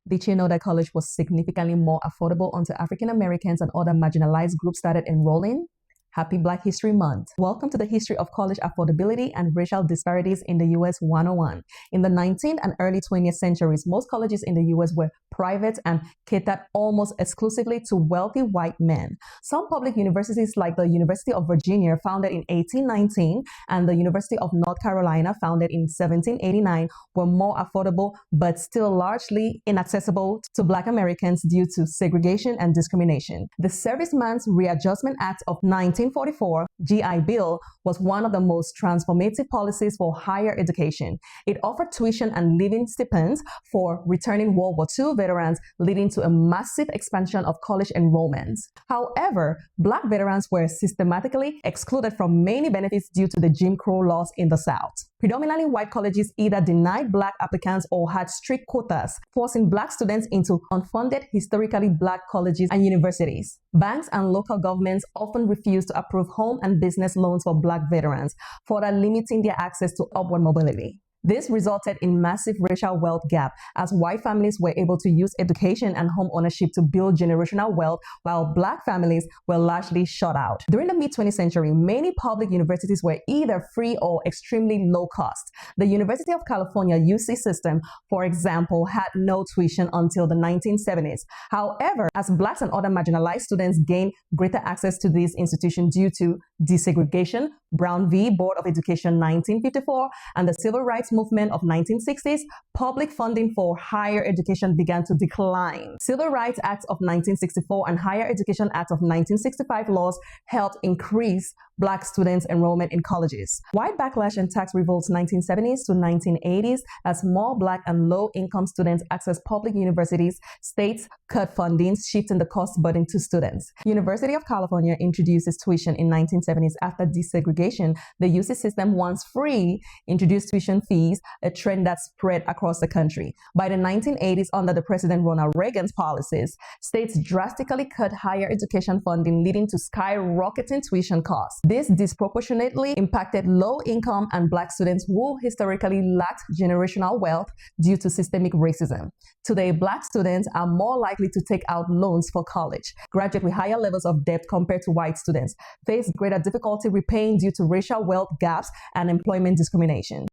Did you know that college was significantly more affordable until African Americans and other marginalized groups started enrolling? Happy Black History Month. Welcome to the history of college affordability and racial disparities in the U.S. 101. In the 19th and early 20th centuries, most colleges in the U.S. were private and catered almost exclusively to wealthy white men. Some public universities like the University of Virginia, founded in 1819, and the University of North Carolina, founded in 1789, were more affordable but still largely inaccessible to Black Americans due to segregation and discrimination. The Servicemen's Readjustment Act of 1944, GI Bill, was one of the most transformative policies for higher education. It offered tuition and living stipends for returning World War II veterans, leading to a massive expansion of college enrollments. However, Black veterans were systematically excluded from many benefits due to the Jim Crow laws in the South. Predominantly white colleges either denied Black applicants or had strict quotas, forcing Black students into unfunded, historically Black colleges and universities. Banks and local governments often refused to approve home and business loans for Black veterans, further limiting their access to upward mobility. This resulted in massive racial wealth gap, as white families were able to use education and home ownership to build generational wealth, while Black families were largely shut out. During the mid-20th century, many public universities were either free or extremely low cost. The University of California UC system, for example, had no tuition until the 1970s. However, as Blacks and other marginalized students gained greater access to these institutions due to desegregation, Brown v. Board of Education 1954, and the Civil Rights Movement of 1960s, public funding for higher education began to decline. Civil Rights Act of 1964 and Higher Education Act of 1965 laws helped increase Black students' enrollment in colleges. White backlash and tax revolts 1970s to 1980s, as more Black and low-income students accessed public universities, states cut funding, shifting the cost burden to students. University of California introduces tuition in 1970s after desegregation. The UC system, once free, introduced tuition fees, a trend that spread across the country. By the 1980s, under the President Ronald Reagan's policies, states drastically cut higher education funding, leading to skyrocketing tuition costs. This disproportionately impacted low-income and Black students who historically lacked generational wealth due to systemic racism. Today, Black students are more likely to take out loans for college, graduate with higher levels of debt compared to white students, face greater difficulty repaying due to racial wealth gaps and employment discrimination.